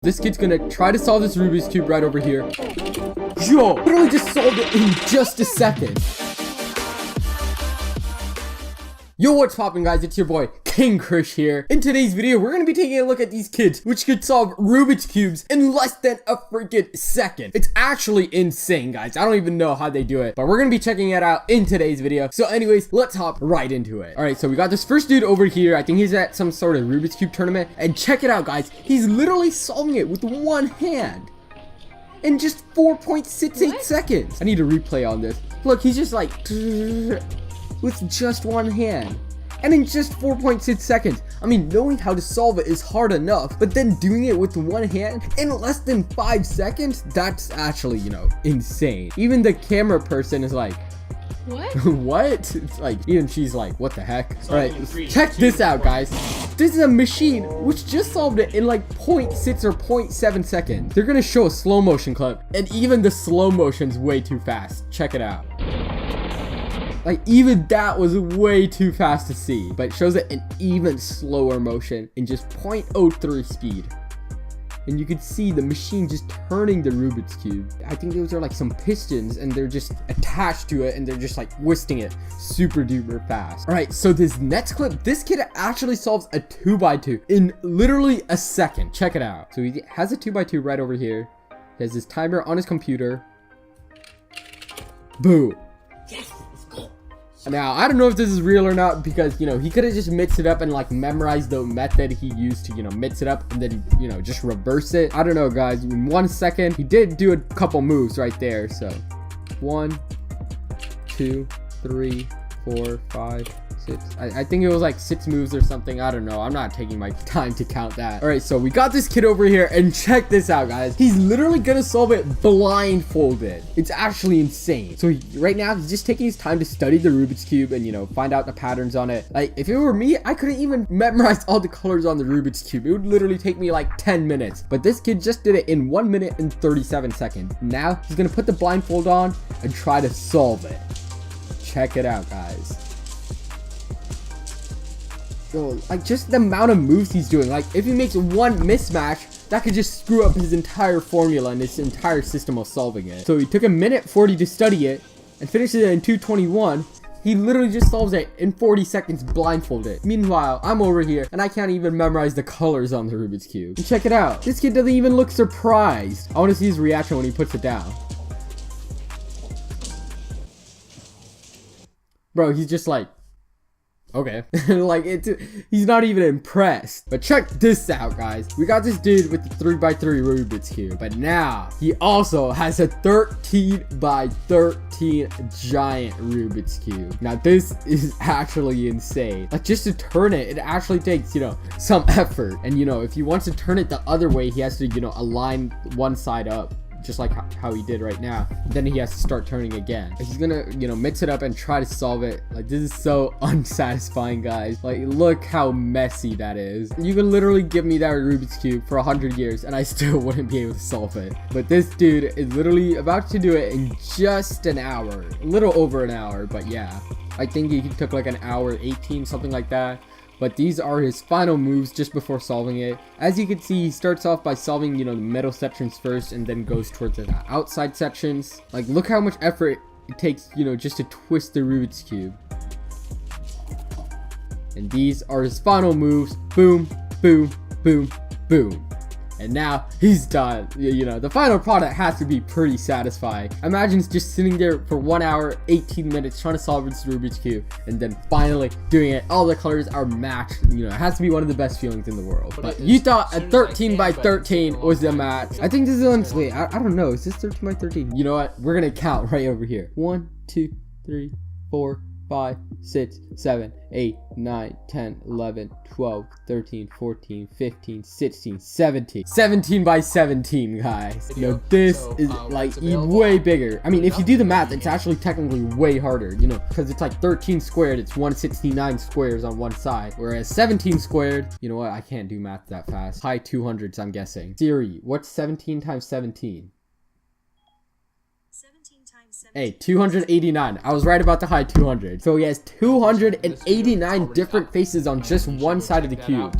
This kid's gonna try to solve this Rubik's Cube right over here. Yo, literally just solved it in just a second. Yo, what's poppin', guys? It's your boy KingKrish here. In today's video, we're gonna be taking a look at these kids which could solve Rubik's Cubes in less than a freaking second. It's actually insane, guys. I don't even know how they do it, but we're gonna be checking it out in today's video. So anyways, let's hop right into it. All right, so we got this first dude over here. I think he's at some sort of Rubik's Cube tournament, and check it out, guys. He's literally solving it with one hand in just 4.68 seconds. I need a replay on this. Look, he's just like with just one hand, and in just 4.6 seconds. I mean, knowing how to solve it is hard enough, but then doing it with one hand in less than 5 seconds, that's actually, you know, insane. Even the camera person is like, what? What? It's like, even she's like, what the heck? All right, check this out, guys. This is a machine which just solved it in like 0.6 or 0.7 seconds. They're gonna show a slow motion clip, and even the slow motion's way too fast. Check it out. Like, even that was way too fast to see, but it shows it in even slower motion in just 0.03 speed. And you can see the machine just turning the Rubik's Cube. I think those are like some pistons, and they're just attached to it, and they're just like twisting it super duper fast. All right, so this next clip, this kid actually solves a 2x2 in literally a second. Check it out. So he has a 2x2 right over here. He has his timer on his computer. Boom. Yes. Now, I don't know if this is real or not, because, you know, he could have just mixed it up and like memorized the method he used to, you know, mix it up and then, you know, just reverse it. I don't know, guys. In 1 second, he did do a couple moves right there. So 1, 2, 3, 4, 5, 6. I think it was like 6 moves or something. I don't know. I'm not taking my time to count that. All right, so we got this kid over here, and check this out, guys. He's literally gonna solve it blindfolded. It's actually insane. So right now, he's just taking his time to study the Rubik's Cube and, you know, find out the patterns on it. Like, if it were me, I couldn't even memorize all the colors on the Rubik's Cube. It would literally take me like 10 minutes. But this kid just did it in 1 minute and 37 seconds. Now, he's gonna put the blindfold on and try to solve it. Check it out, guys. Yo, like, just the amount of moves he's doing. Like, if he makes one mismatch, that could just screw up his entire formula and his entire system of solving it. So he took 1:40 to study it and finishes it in 2:21. He literally just solves it in 40 seconds blindfolded. Meanwhile, I'm over here and I can't even memorize the colors on the Rubik's Cube. And check it out. This kid doesn't even look surprised. I want to see his reaction when he puts it down. Bro, he's just like, okay. Like, he's not even impressed. But check this out, guys. We got this dude with the 3x3 Rubik's Cube, but now he also has a 13x13 giant Rubik's Cube. Now this is actually insane. Like, just to turn it, it actually takes, you know, some effort. And, you know, if he wants to turn it the other way, he has to, you know, align one side up, just like how he did right now. Then he has to start turning again. He's gonna, you know, mix it up and try to solve it. Like, this is so unsatisfying, guys. Like, look how messy that is. You can literally give me that Rubik's Cube for 100 years and I still wouldn't be able to solve it. But this dude is literally about to do it in just an hour, a little over an hour. But yeah, I think he took like an hour 18, something like that. But these are his final moves just before solving it. As you can see, he starts off by solving, you know, the middle sections first and then goes towards the outside sections. Like, look how much effort it takes, you know, just to twist the Rubik's Cube. And these are his final moves. Boom, boom, boom, boom. And now he's done. You know, the final product has to be pretty satisfying. Imagine just sitting there for 1 hour, 18 minutes trying to solve this Rubik's Cube, and then finally doing it. All the colors are matched. You know, it has to be one of the best feelings in the world. But you thought a 13x13 was the match. I think this is honestly, I don't know. Is this 13x13? You know what? We're gonna count right over here. 1, 2, 3, 4, 5, 6, 7, 8, 9, 10, 11, 12, 13, 14, 15, 16, 17. 17x17, guys. You know, this is like way bigger. I mean, if you do the math, it's actually technically way harder, you know, because it's like 13 squared, it's 169 squares on one side. Whereas 17 squared, you know what? I can't do math that fast. High 200s, I'm guessing. Siri, what's 17 times 17? Hey, 289. I was right about the high 200. So he has 289 different faces on just one side of the cube.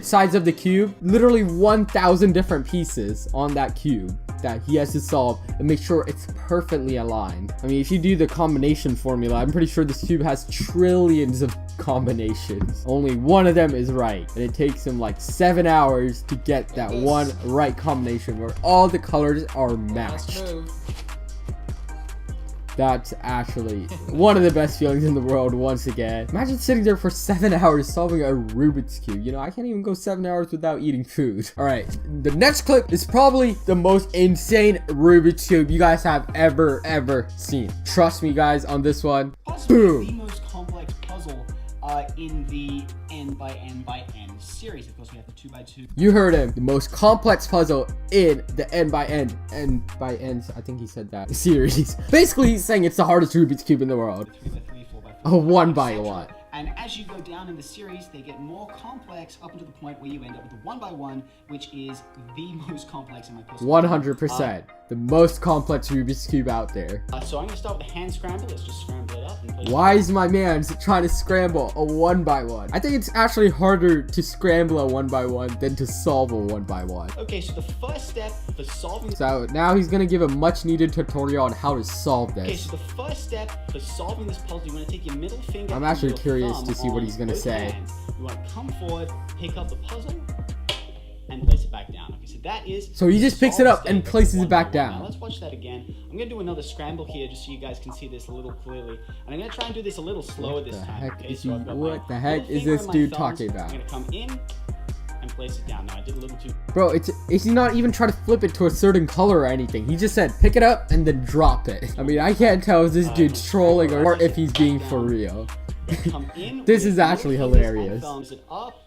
sides of the cube. Literally 1,000 different pieces on that cube that he has to solve and make sure it's perfectly aligned. I mean, if you do the combination formula, I'm pretty sure this cube has trillions of combinations. Only one of them is right, and it takes him like 7 hours to get that one right combination where all the colors are matched. That's actually one of the best feelings in the world once again. Imagine sitting there for 7 hours solving a Rubik's Cube. You know, I can't even go 7 hours without eating food. All right, the next clip is probably the most insane Rubik's Cube you guys have ever seen. Trust me, guys, on this one. Boom. The most complex puzzle in the N by N by N series. Of course, we have the 2x2. You heard him. The most complex puzzle in the N by N I think he said that series. Basically, he's saying it's the hardest Rubik's Cube in the world. 3x3, 4x4. A 1x1. And as you go down in the series, they get more complex up until the point where you end up with a 1x1, which is the most complex in my personal 100%. The most complex Rubik's Cube out there. So I'm going to start with a hand scramble. Let's just scramble it up. And place Why is my man trying to scramble a 1x1? I think it's actually harder to scramble a 1x1 than to solve a 1x1. Okay, so the first step for solving... So now he's going to give a much needed tutorial on how to solve this. Okay, so the first step for solving this puzzle, you want to take your middle finger... I'm actually and your curious thumb to see what he's going to both say. hands. You want to come forward, pick up the puzzle, and place it back down. Okay, so that is... So he just picks it up and places it back down. Now let's watch that again. I'm going to do another scramble here just so you guys can see this a little clearly. And I'm going to try and do this a little slower this time. Okay, so I've got what the my heck little is finger this and my dude thumbs. talking about? I'm going to come in and place it down. Now I did a little too... Bro, is he not even trying to flip it to a certain color or anything? He just said pick it up and then drop it. I mean, I can't tell if this dude's trolling or if he's being for real. Come in This is actually hilarious. Thumbs it up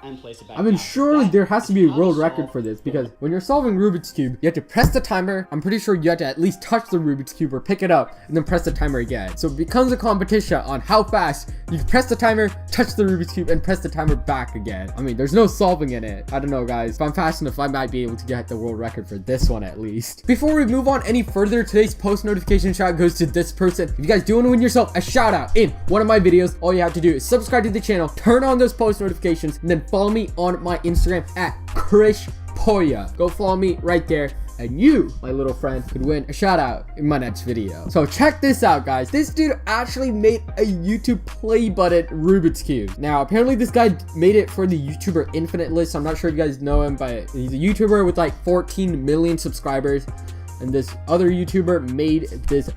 and place it back I mean, down. surely That there has to be a is how world to record solve for this, the because when you're solving Rubik's Cube, you have to press the timer. I'm pretty sure you have to at least touch the Rubik's Cube or pick it up and then press the timer again. So it becomes a competition on how fast you can press the timer, touch the Rubik's Cube, and press the timer back again. I mean, there's no solving in it. I don't know, guys. If I'm fast enough, I might be able to get the world record for this one at least. Before we move on any further, today's post notification shout goes to this person. If you guys do want to win yourself a shout out in one of my videos, all you have to do is subscribe to the channel, turn on those post notifications, and then follow me on my Instagram at KRISH. Go follow me right there, and you, my little friend, could win a shout out in my next video. So check this out, guys. This dude actually made a YouTube play button Rubik's Cube. Now, apparently this guy made it for the YouTuber Infinite List. I'm not sure if you guys know him, but he's a YouTuber with like 14 million subscribers. And this other YouTuber made this,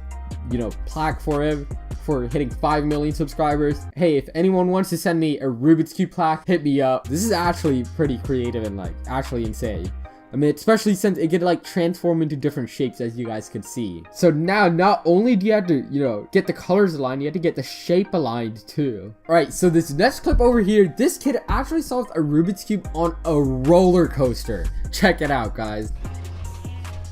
you know, plaque for him for hitting 5 million subscribers. Hey, if anyone wants to send me a Rubik's Cube plaque, hit me up. This is actually pretty creative and like actually insane. I mean, especially since it can like transform into different shapes, as you guys can see. So now, not only do you have to, you know, get the colors aligned, you have to get the shape aligned too. All right, so this next clip over here, this kid actually solved a Rubik's Cube on a roller coaster. Check it out, guys.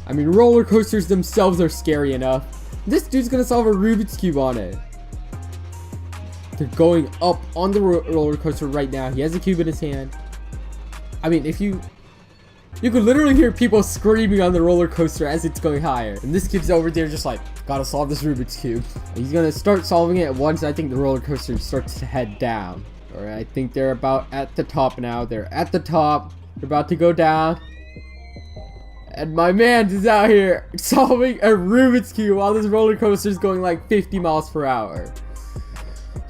I mean, roller coasters themselves are scary enough. This dude's gonna solve a Rubik's Cube on it. They're going up on the roller coaster right now. He has a cube in his hand. I mean, if you could literally hear people screaming on the roller coaster as it's going higher. And this kid's over there just like, gotta solve this Rubik's Cube. He's gonna start solving it once I think the roller coaster starts to head down. Alright, I think they're about at the top now. They're at the top. They're about to go down. And my man is out here solving a Rubik's Cube while this roller coaster is going like 50 miles per hour.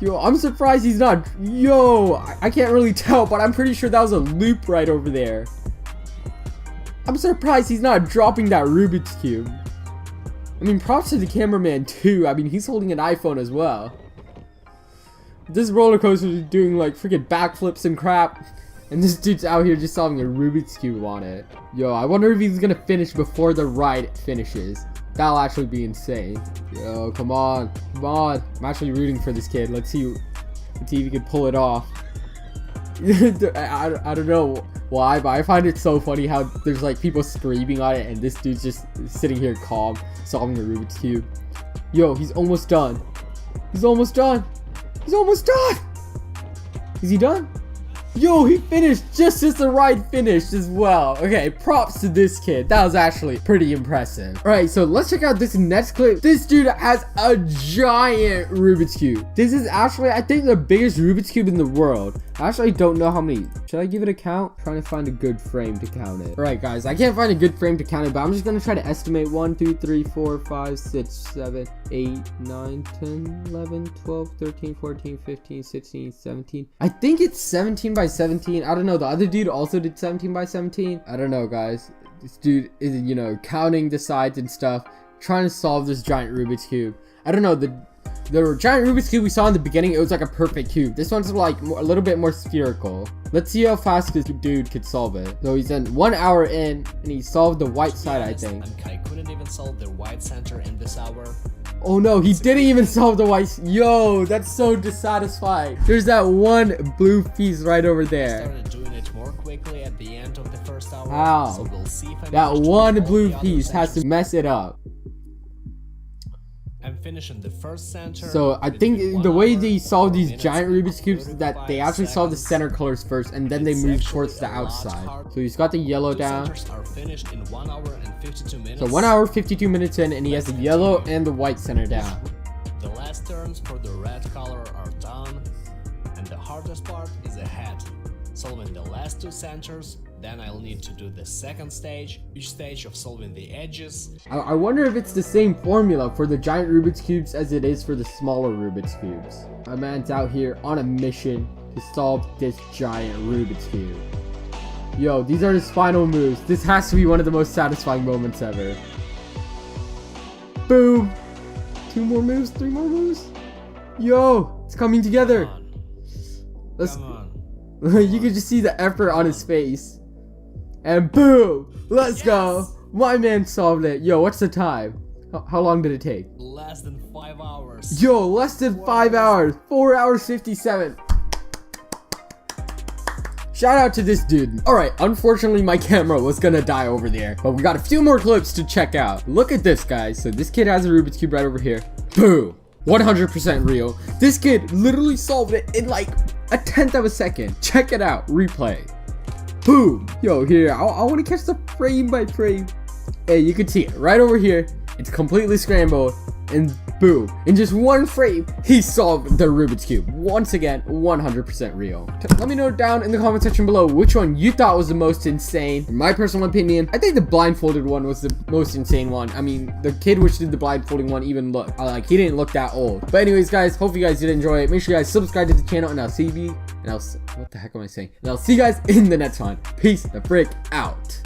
Yo, I'm surprised he's not... Yo, I can't really tell, but I'm pretty sure that was a loop right over there. I'm surprised he's not dropping that Rubik's Cube. I mean, props to the cameraman too. I mean, he's holding an iPhone as well. This roller coaster is doing like freaking backflips and crap. And this dude's out here just solving a Rubik's Cube on it. Yo, I wonder if he's gonna finish before the ride finishes. That'll actually be insane. Yo, come on. Come on. I'm actually rooting for this kid. Let's see if he can pull it off. I don't know why, but I find it so funny how there's like people screaming on it and this dude's just sitting here calm, solving a Rubik's Cube. Yo, he's almost done. He's almost done. He's almost done. Is he done? Yo, he finished just as the ride finished as well. Okay, props to this kid. That was actually pretty impressive. All right, so let's check out this next clip. This dude has a giant Rubik's Cube. This is actually, I think, the biggest Rubik's Cube in the world. I actually don't know how many. Should I give it a count? I'm trying to find a good frame to count it. All right, guys, I can't find a good frame to count it, but I'm just gonna try to estimate 1, 2, 3, 4, 5, 6, 7, 8, 9, 10, 11, 12, 13, 14, 15, 16, 17. I think it's 17 by 17. I don't know. The other dude also did 17 by 17. I don't know, guys. This dude is, you know, counting the sides and stuff, trying to solve this giant Rubik's Cube. I don't know. The giant Rubik's Cube we saw in the beginning, it was like a perfect cube. This one's like a little bit more spherical. Let's see how fast this dude could solve it. So he's in 1 hour in, and he solved the white side, I think. I couldn't even solve the white center in this hour. Oh no, he didn't even solve the white. Yo, that's so dissatisfying. There's that one blue piece right over there. I started doing it more quickly at the end of the first hour. Wow. So we'll see if I That manage to one do all blue the other piece has to sections. mess it up. I'm finishing the first center. So I It's been think 1 the way hour, they solve 4 these minutes, giant and Rubik's Cubes is that they 35 actually solve the seconds. center colors first, and then they It's move actually towards the a lot outside. harder. So he's got the yellow Two down. centers are finished in 1 hour and 52 minutes. So 1 hour 52 minutes in, and he has the yellow and the white center down. The last turns for the red color are done, and the hardest part is ahead. Solving the last 2 centers, then I'll need to do the second stage, each stage of solving the edges. I wonder if it's the same formula for the giant Rubik's Cubes as it is for the smaller Rubik's Cubes. My man's out here on a mission to solve this giant Rubik's Cube. Yo, these are his final moves. This has to be one of the most satisfying moments ever. Boom! 2 more moves, 3 more moves. Yo, it's coming together. Come on. Let's. Come on. You can just see the effort on his face. And boom! Let's go! My man solved it. Yo, what's the time? How long did it take? Less than 5 hours. Yo, less than 5 hours. 4 hours 57. Shout out to this dude. Alright, unfortunately my camera was gonna die over there, but we got a few more clips to check out. Look at this, guys. So this kid has a Rubik's Cube right over here. Boom! 100% real. This kid literally solved it in like a 10th of a second. Check it out. Replay. Boom! Yo, here, I want to catch the frame by frame. Hey, you can see it right over here. It's completely scrambled, and boom, in just 1 frame, he solved the Rubik's Cube. Once again, 100% real. Let me know down in the comment section below which one you thought was the most insane. In my personal opinion, I think the blindfolded one was the most insane one. I mean, the kid which did the blindfolding one even looked like he didn't look that old. But anyways, guys, hope you guys did enjoy it. Make sure you guys subscribe to the channel, and I'll see you. What the heck am I saying? And I'll see you guys in the next one. Peace the frick out.